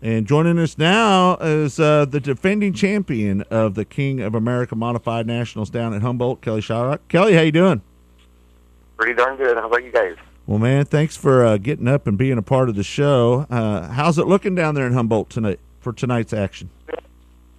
And joining us now is the defending champion of the King of America Modified Nationals down at Humboldt, Kelly Shryock. Kelly, how you doing? Pretty darn good. How about you guys? Well, man, thanks for getting up and being a part of the show. How's it looking down there in Humboldt tonight for tonight's action?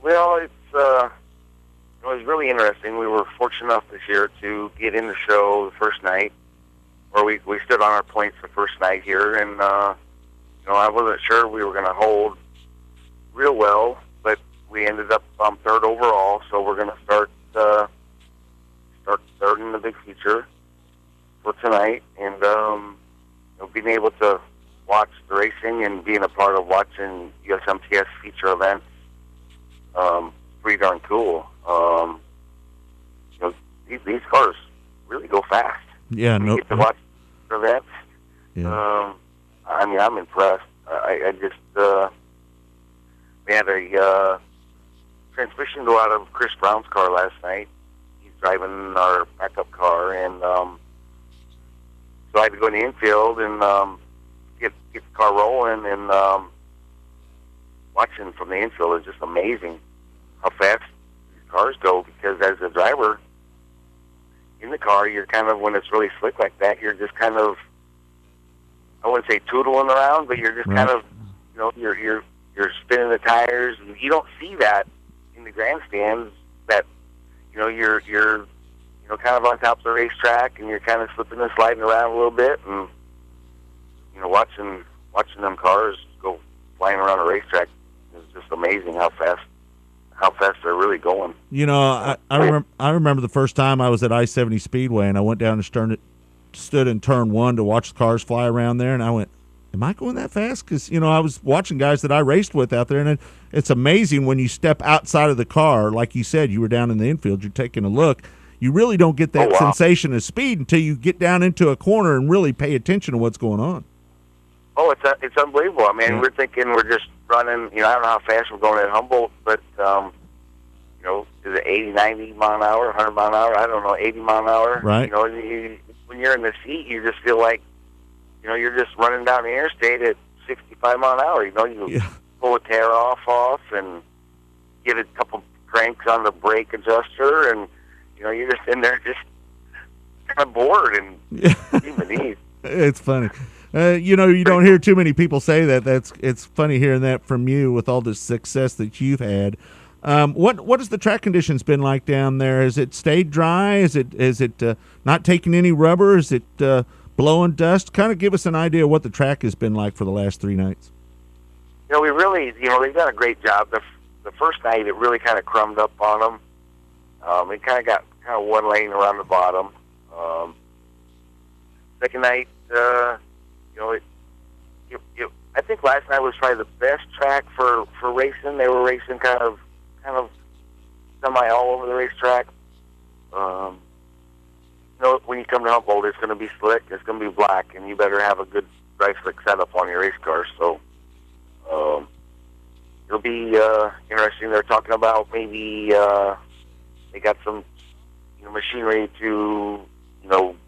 Well, it was really interesting. We were fortunate enough this year to get in the show the first night, where we stood on our points the first night here, and I wasn't sure we were going to hold real well, but we ended up third overall, so we're going to start third in the big feature for tonight, and being able to watch the racing and being a part of watching USMTS feature events, pretty darn cool. These cars really go fast. Yeah, no. Get to watch the events. Yeah. I'm impressed. I just we had a transmission go out of Chris Brown's car last night. He's driving our backup car, and so I had to go in the infield and get the car rolling, and watching from the infield is just amazing how fast these cars go, because as a driver in the car, you're kind of, when it's really slick like that, you're just kind of, I wouldn't say tootling around, but you're just kind of, you're spinning the tires. You don't see that in the grandstands, that, you're kind of on top of the racetrack, and you're kind of slipping and sliding around a little bit, and, watching them cars go flying around a racetrack is just amazing how fast they're really going. I remember the first time I was at I-70 Speedway, and I went down and stood in turn one to watch the cars fly around there, and I went, am I going that fast? Because, I was watching guys that I raced with out there, and it's amazing when you step outside of the car. Like you said, you were down in the infield, you're taking a look. You really don't get that sensation of speed until you get down into a corner and really pay attention to what's going on. Oh, it's unbelievable. I mean, we're thinking we're just running, I don't know how fast we're going at Humboldt, but, is it 80, 90 mile an hour, 100 mile an hour? I don't know, 80 mile an hour. Right. When you're in the seat, you just feel like, you're just running down the interstate at 65 mile an hour. You pull a tear off and get a couple cranks on the brake adjuster, and, you're just in there just kind of bored and even ease. It's funny. You don't hear too many people say that. It's funny hearing that from you with all the success that you've had. What has the track conditions been like down there? Has it stayed dry? Is it not taking any rubber? Is it blowing dust? Kind of give us an idea of what the track has been like for the last 3 nights. We really, they've done a great job. The first night, it really kind of crumbed up on them. It kind of got one lane around the bottom. Second night, I think last night was probably the best track for racing. They were racing kind of semi all over the racetrack. When you come to Humboldt, it's going to be slick, it's going to be black, and you better have a good dry slick setup on your race car. So it'll be interesting. They're talking about maybe they got some machinery to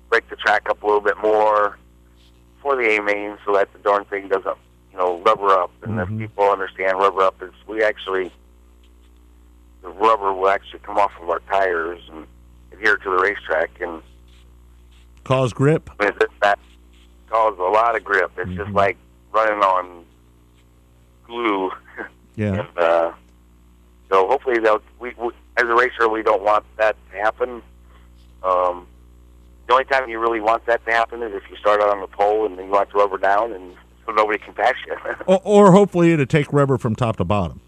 break the track up a little bit more for the A-main, so that the darn thing doesn't rubber up. And if people understand rubber up, is the rubber will actually come off of our tires and adhere to the racetrack and cause grip. That causes a lot of grip. It's just like running on glue. Yeah. And, so hopefully we as a racer, we don't want that to happen. The only time you really want that to happen is if you start out on the pole and then you want to rubber down, and so nobody can pass you. or hopefully it'll take rubber from top to bottom,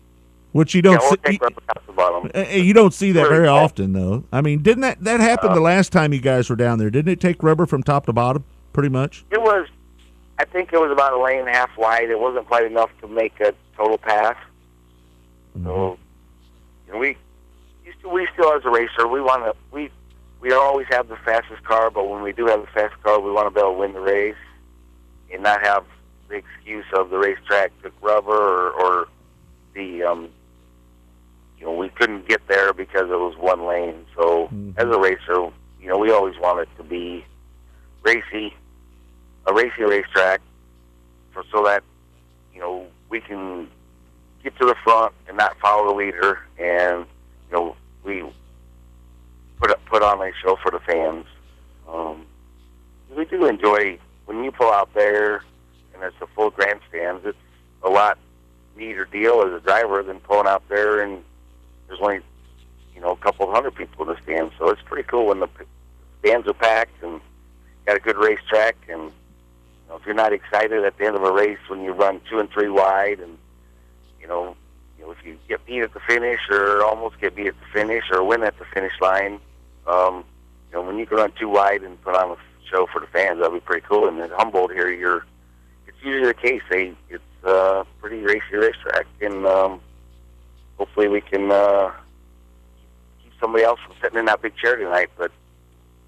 which you don't see. Take rubber top to bottom. You don't see that very often, though. I mean, didn't that happen the last time you guys were down there? Didn't it take rubber from top to bottom, pretty much? It was. I think it was about a lane and a half wide. It wasn't quite enough to make a total pass. So, we still, as a racer, we always have the fastest car, but when we do have the fastest car, we want to be able to win the race and not have the excuse of the racetrack took rubber or the we couldn't get there because it was one lane. So as a racer, we always want it to be a racy racetrack, so that we can get to the front and not follow the leader, and we put on a show for the fans. We do enjoy when you pull out there and it's a full grandstands. It's a lot neater deal as a driver than pulling out there and there's only a couple hundred people in the stands. So it's pretty cool when the stands are packed and got a good racetrack. And if you're not excited at the end of a race when you run 2 and 3 wide, and if you get beat at the finish or almost get beat at the finish or win at the finish line, when you can run 2 wide and put on a show for the fans, that'll be pretty cool. And in Humboldt here, it's usually the case. It's a pretty racy racetrack, and hopefully we can keep somebody else from sitting in that big chair tonight. But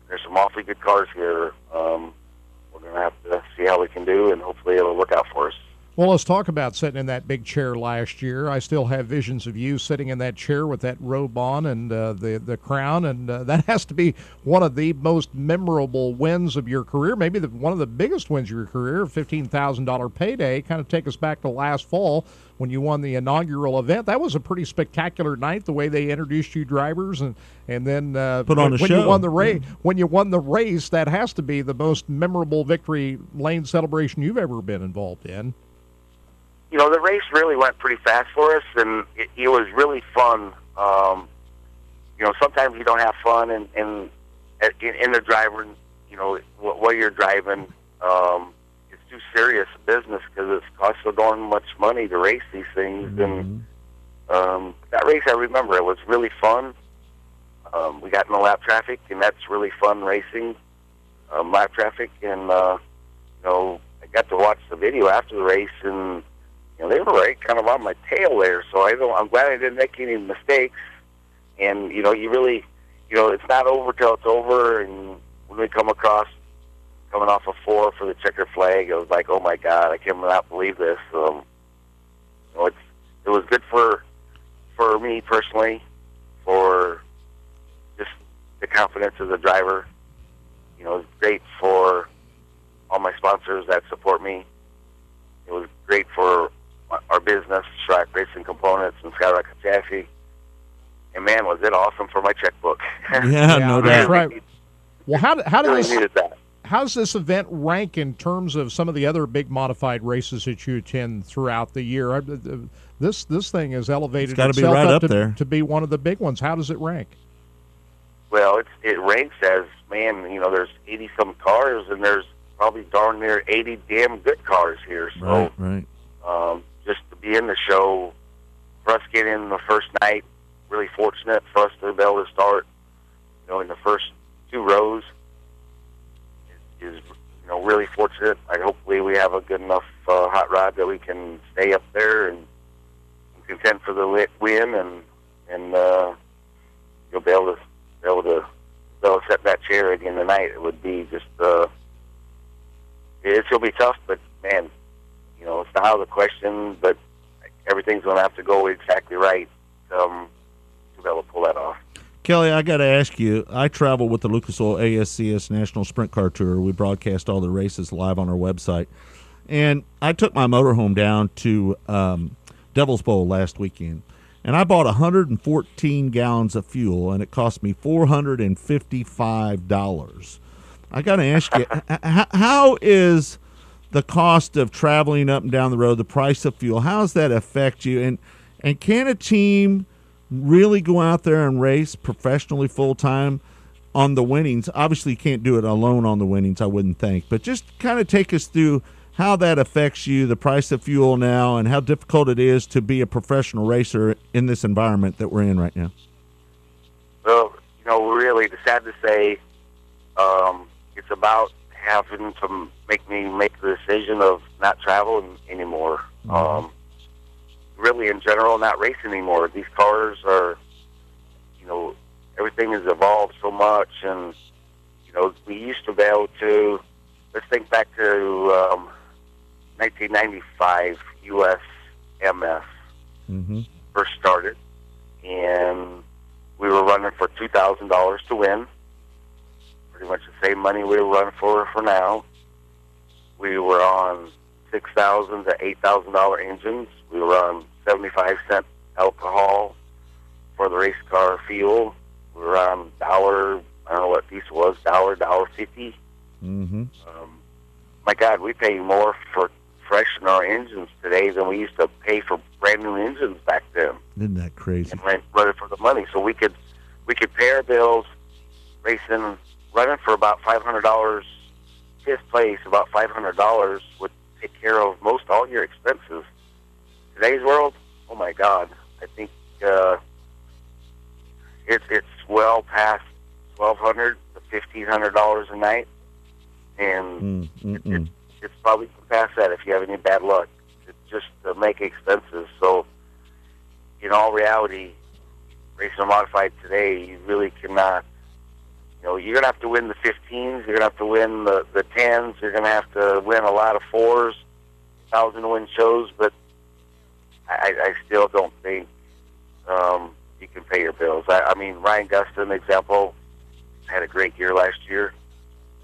there's some awfully good cars here. We're going to have to see how we can do, and hopefully it'll work out for us. Well, let's talk about sitting in that big chair last year. I still have visions of you sitting in that chair with that robe on and the crown, and that has to be one of the most memorable wins of your career, maybe one of the biggest wins of your career, $15,000 payday. Kind of take us back to last fall when you won the inaugural event. That was a pretty spectacular night, the way they introduced you drivers, and then put on a show. You won the race. When you won the race, that has to be the most memorable victory lane celebration you've ever been involved in. The race really went pretty fast for us, and it was really fun. Sometimes you don't have fun in the driving, while you're driving. It's too serious a business because it costs so darn much money to race these things. Mm-hmm. And that race, I remember, it was really fun. We got in the lap traffic, and that's really fun racing, lap traffic. And, I got to watch the video after the race, and they were right kind of on my tail there, so I'm glad I didn't make any mistakes. And you really, it's not over till it's over. And when we coming off a 4 for the checkered flag, it was like, oh my God, I cannot believe this. It was good for me personally, for just the confidence of the driver. It's great for all my sponsors that support me. It was great for our business, Shryock Racing Components and Skyrocket Chassis. And man, was it awesome for my checkbook. Yeah, no doubt. Right. Well, how does this event rank in terms of some of the other big modified races that you attend throughout the year? This thing is elevated itself right up there to be one of the big ones. How does it rank? Well, it ranks as, there's 80-some cars, and there's probably darn near 80 damn good cars here. So, right. Just to be in the show, for us getting in the first night, really fortunate for us to be able to start, in the first 2 rows is really fortunate. Hopefully we have a good enough hot rod that we can stay up there and contend for the win, and you'll be able to set that chair at the end of the night. It would be just it's gonna be tough, but man, it's not out of the question. But everything's gonna have to go exactly right to be able to pull that off. Kelly, I got to ask you, I travel with the Lucas Oil ASCS National Sprint Car Tour. We broadcast all the races live on our website. And I took my motorhome down to Devil's Bowl last weekend. And I bought 114 gallons of fuel, and it cost me $455. I got to ask you, how is the cost of traveling up and down the road, the price of fuel, how does that affect you? And can a team really go out there and race professionally full-time on the winnings? Obviously, you can't do it alone on the winnings, I wouldn't think. But just kind of take us through how that affects you, the price of fuel now, and how difficult it is to be a professional racer in this environment that we're in right now. Well, really, sad to say, it's about having to make the decision of not traveling anymore. Mm-hmm. Really, in general, not racing anymore. These cars are, everything has evolved so much, and, we used to be able to, let's think back to 1995 USMS first started, and we were running for $2,000 to win. Pretty much the same money we were running for now. We were on $6,000 to $8,000 engines. We run 75-cent alcohol for the race car fuel. We were on $1. I don't know what diesel was. $1.50. Mm-hmm. My God, we pay more for freshen our engines today than we used to pay for brand new engines back then. Isn't that crazy? And run it for the money, so we could pay our bills, running for about $500. Fifth place, about $500 would take care of most all your expenses. Today's world, oh my God, I think it's well past $1,200 to $1,500 a night, and it's probably past that if you have any bad luck. It's just to make expenses. So, in all reality, racing a modified today, you really cannot. You know, you're gonna have to win the 15s. You're gonna have to win the 10s. You're gonna have to win a lot of 4s, 1,000-win shows. But I still don't think you can pay your bills. I mean, Ryan Gustin, example, had a great year last year.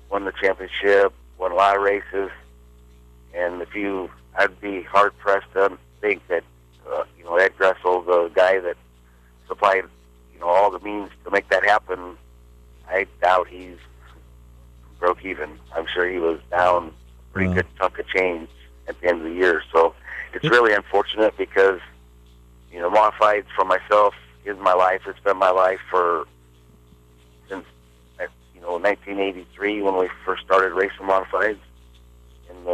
Won the championship. Won a lot of races. And I'd be hard pressed to think that Ed Gressel, the guy that supplied all the means to make that happen, I doubt he's broke even. I'm sure he was down a pretty good chunk of change at the end of the year. So it's really unfortunate because modifieds for myself is my life. It's been my life since 1983 when we first started racing modifieds. And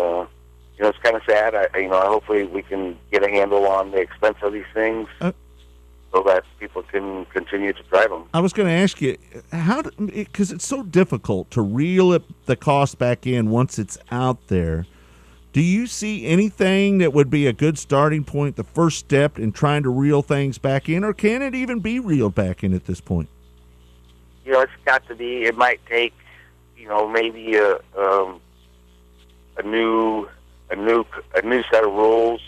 it's kind of sad. Hopefully we can get a handle on the expense of these things so that people can continue to drive them. I was going to ask you, because it's so difficult to reel the cost back in once it's out there. Do you see anything that would be a good starting point, the first step in trying to reel things back in, or can it even be reeled back in at this point? It's got to be. It might take, maybe a new set of rules,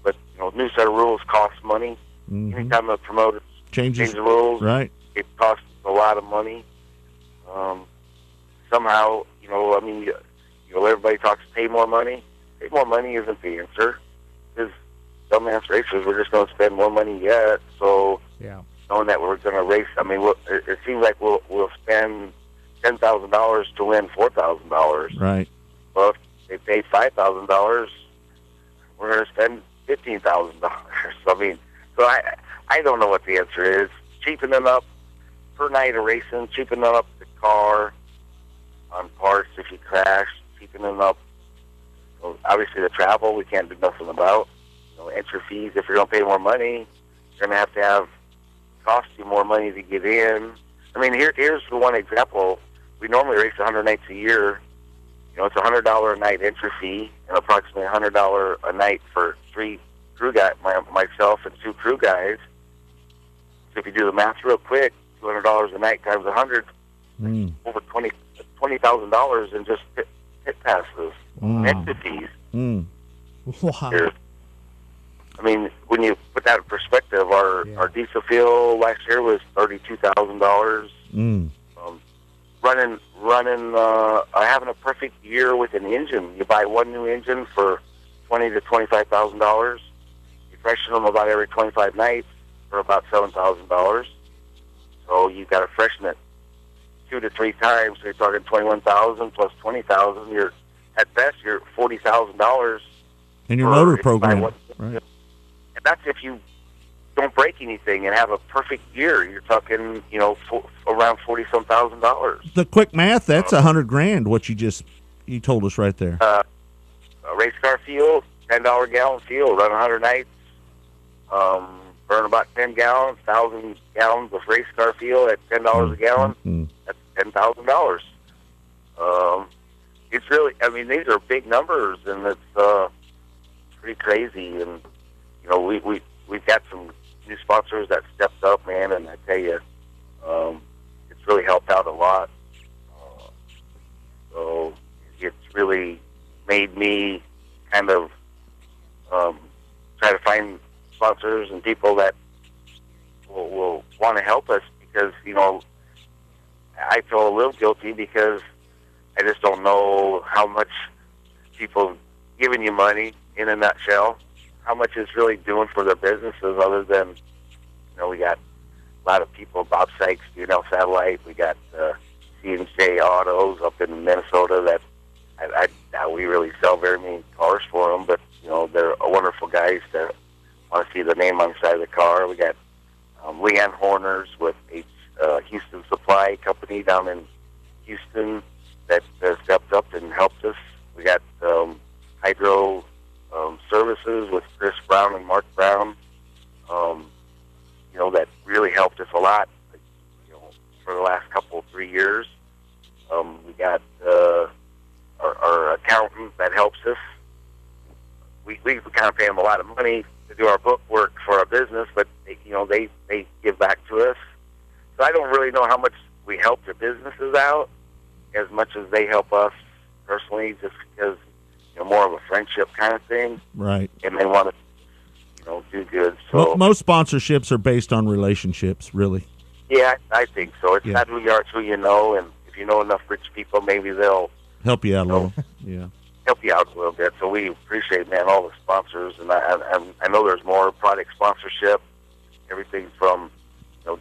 but new set of rules costs money. Mm-hmm. Anytime a promoter changes the rules, right, it costs a lot of money. Somehow, everybody talks pay more money. Pay more money isn't the answer. Because dumbass racers, we're just going to spend more money yet. So, knowing that we're going to race, it seems like we'll spend $10,000 to win $4,000. Right. Well, if they paid $5,000, we're going to spend $15,000. So I don't know what the answer is. Cheapening up per night of racing, cheapening up the car on parts if you crash, cheapening up. Obviously, the travel we can't do nothing about. Entry fees. If you're going to pay more money, you're going to have cost you more money to get in. Here's the one example. We normally race 100 nights a year. It's $100 a night entry fee and approximately $100 a night for 3 crew guys, myself and 2 crew guys. So if you do the math real quick, $200 a night times 100, over $20,000 in just pit passes, entry fees. Wow. When you put that in perspective, our diesel fuel last year was $32,000. Having a perfect year with an engine. You buy one new engine for $20,000 to $25,000. You freshen them about every 25 nights for about $7,000. So you've got to freshen it 2 to 3 times. So you're talking $21,000 plus $20,000. You're at best you're $40,000. In your motor program, right? And that's if you don't break anything and have a perfect year. You're talking, around $40-some thousand. The quick math, that's $100,000. What you told us right there. A race car fuel, $10 gallon fuel, run 100 nights, burn about 10 gallons, 1,000 gallons of race car fuel at $10 a gallon. That's $10,000. It's really, these are big numbers, and it's pretty crazy. And we've got some new sponsors that stepped up, man, and I tell you, it's really helped out a lot. So it's really made me kind of try to find sponsors and people that will want to help us because, I feel a little guilty because I just don't know how much people giving you money in a nutshell. How much it's really doing for their businesses other than, we got a lot of people, Bob Sykes, Satellite. We got C&J Autos up in Minnesota that I doubt we really sell very many cars for them, but, they're wonderful guys that want to see the name on the side of the car. We got Leanne Horners with Houston Supply Company down in Houston that stepped up and helped us. We got Hydro Services with Chris Brown and Mark Brown, that really helped us a lot, for the last 3 years. We got our accountant that helps us. We kind of pay them a lot of money to do our book work for our business, but they give back to us. So I don't really know how much we help their businesses out as much as they help us personally, just because more of a friendship kind of thing, right? And they want to do good. So most sponsorships are based on relationships, really. Yeah, I think so. It's not who you are, it's who you know, and if you know enough rich people, maybe they'll help you out a little. Yeah. Help you out a little bit. So we appreciate, man, all the sponsors, and I know there's more product sponsorship, everything from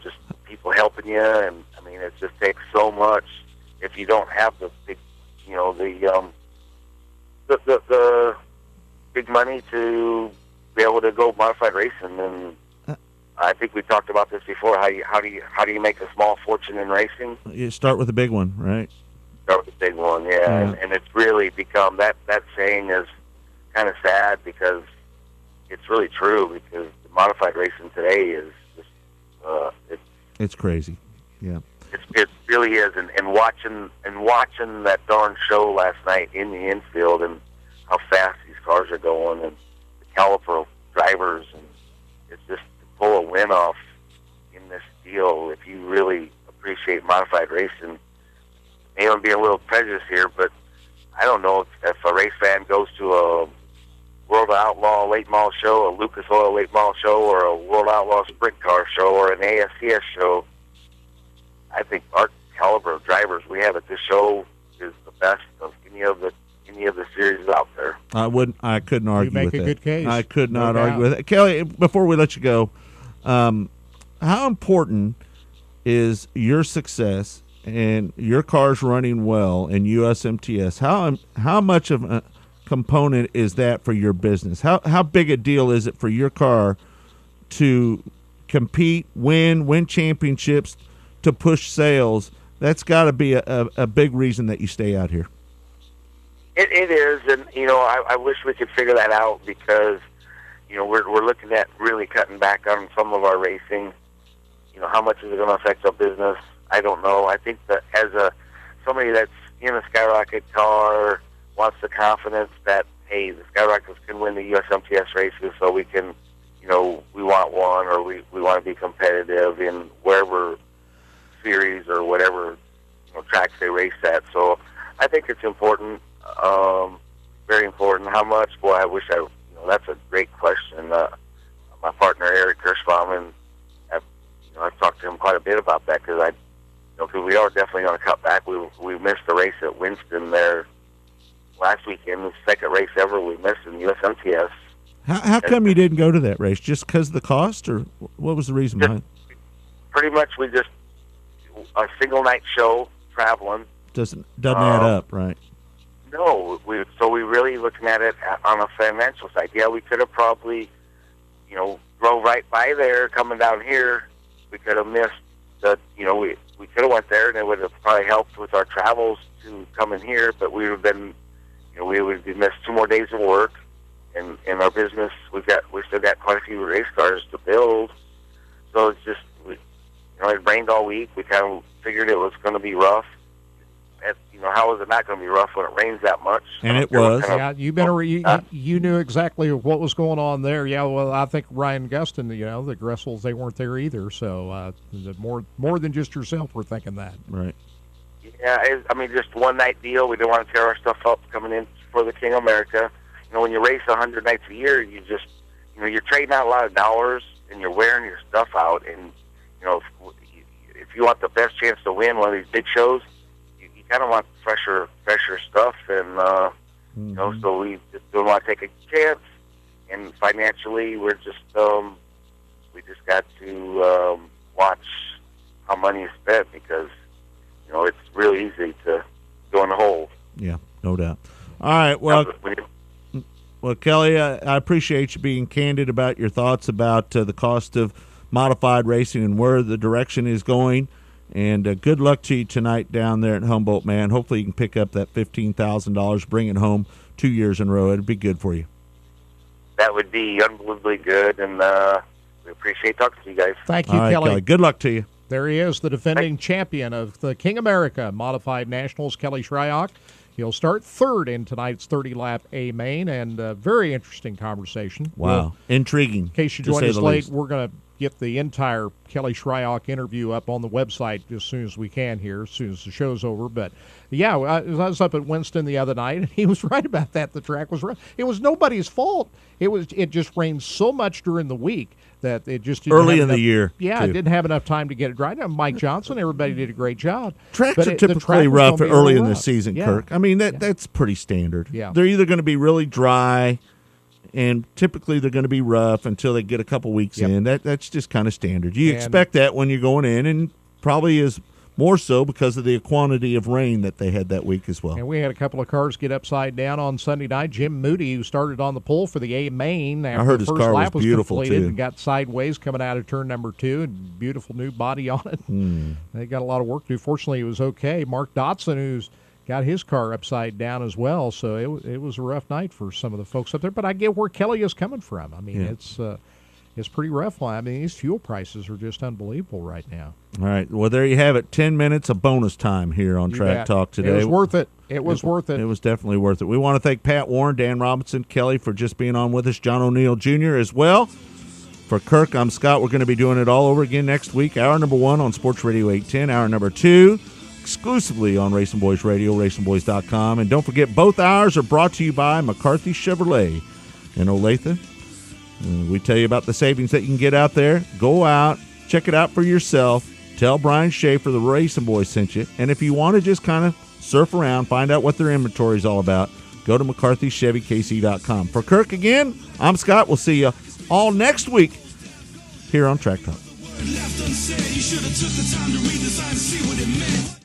just people helping you, and I mean it just takes so much. If you don't have the big, the big money to be able to go modified racing, and I think we talked about this before. How do you make a small fortune in racing? You start with a big one, right? Start with the big one, yeah. And it's really become that saying is kind of sad because it's really true, because the modified racing today is just it's crazy, yeah. It really is, and watching that darn show last night in the infield and how fast these cars are going and the caliber of drivers, and it's just to pull a win off in this deal. If you really appreciate modified racing, maybe I'm being a little prejudiced here, but I don't know if a race fan goes to a World Outlaw late model show, a Lucas Oil late model show, or a World Outlaw sprint car show, or an ASCS show. I think our caliber of drivers we have at this show is the best of any of the series out there. I couldn't argue with that. You make a good case. I could not argue with it. Kelly, before we let you go, how important is your success and your car's running well in USMTS? How much of a component is that for your business? How big a deal is it for your car to compete, win championships, to push sales? That's got to be a big reason that you stay out here. It is, and I wish we could figure that out, because we're looking at really cutting back on some of our racing. How much is it going to affect our business? I don't know. I think that as somebody that's in a Skyrocket car wants the confidence that, hey, the Skyrockets can win the USMTS races, so we can, we want one, or we want to be competitive in wherever series or whatever tracks they race at. So I think it's important, very important. How much? Boy, I wish that's a great question. My partner Eric Kirschbaum, I've talked to him quite a bit about that, because because we are definitely going to cut back. We missed the race at Winston there last weekend, the second race ever we missed in USMTS. How come you didn't go to that race? Just because of the cost, or what was the reason behind? Pretty much, we just a single night show traveling doesn't add up, right? No, we really looking at it on a financial side. Yeah, we could have probably drove right by there coming down here. We could have missed the we could have went there, and it would have probably helped with our travels to come in here. But we would have been we would have missed 2 more days of work. In our business, we still got quite a few race cars to build, so it's just it rained all week. We kind of figured it was going to be rough. How is it not going to be rough when it rains that much? And it was. You knew exactly what was going on there. Yeah, well, I think Ryan Gustin, the Gressels, they weren't there either. So more than just yourself were thinking that. Right. Yeah, just one night deal. We didn't want to tear our stuff up coming in for the King of America. When you race 100 nights a year, you just, you're trading out a lot of dollars, and you're wearing your stuff out. And, if you want the best chance to win one of these big shows, you kind of want fresher stuff. And You know, so we just don't want to take a chance. And financially, we're just we just got to watch how money is spent because you know it's really easy to go in the hole. Yeah, no doubt. All right, well, Kelly, I appreciate you being candid about your thoughts about the cost of modified racing and where the direction is going. And good luck to you tonight down there at Humboldt, man. Hopefully you can pick up that $15,000, bring it home 2 years in a row. It'd be good for you. That would be unbelievably good, and we appreciate talking to you guys. Thank you, All right, Kelly. Good luck to you. There he is, the defending champion of the King America Modified Nationals, Kelly Shryock. He'll start third in tonight's 30-lap A main, and a very interesting conversation. Wow. Well, Intriguing. in case you joined us late, we're going to get the entire Kelly Shryock interview up on the website as soon as we can here, as soon as the show's over. But, yeah, I was up at Winston the other night, and he was right about that. The track was rough. It was nobody's fault. It just rained so much during the week that it just didn't early have in enough, the year. Yeah, too. it didn't have enough time to get it dry. Now, Mike Johnson, everybody did a great job. Tracks But are the typically track was rough gonna be early a in little the rough. season, Yeah. Kirk. I mean, that's pretty standard. Yeah. They're either going to be really dry, and typically they're going to be rough until they get a couple weeks Yep. in. That's just kind of standard. You And- expect that when you're going in, and probably is more so because of the quantity of rain that they had that week as well. And we had a couple of cars get upside down on Sunday night. Jim Moody, who started on the pole for the A main, after heard the his first car was lap was beautiful, completed too. and got sideways coming out of turn number 2, and beautiful new body on it. They got a lot of work to do. Fortunately, it was okay. Mark Dotson, who's got his car upside down as well, so it was a rough night for some of the folks up there. But I get where Kelly is coming from. I mean, it's pretty rough. I mean, these fuel prices are just unbelievable right now. All right. Well, there you have it. 10 minutes of bonus time here on You Track bet. Talk today. It was worth it. It was worth it. It was definitely worth it. We want to thank Pat Warren, Dan Robinson, Kelly for just being on with us, John O'Neill Jr. as well. For Kirk, I'm Scott. We're going to be doing it all over again next week. Hour number 1 on Sports Radio 810. Hour number 2 exclusively on RacinBoys Radio, RacinBoys.com. And don't forget, both hours are brought to you by McCarthy Chevrolet in Olathe. We tell you about the savings that you can get out there. Go out, check it out for yourself. Tell Brian Schaefer the Racing Boys sent you. And if you want to just kind of surf around, find out what their inventory is all about, go to McCarthyChevyKC.com. For Kirk again, I'm Scott. We'll see you all next week here on Track Talk. Left unsaid, you should have took the time to read the signs and see what it meant.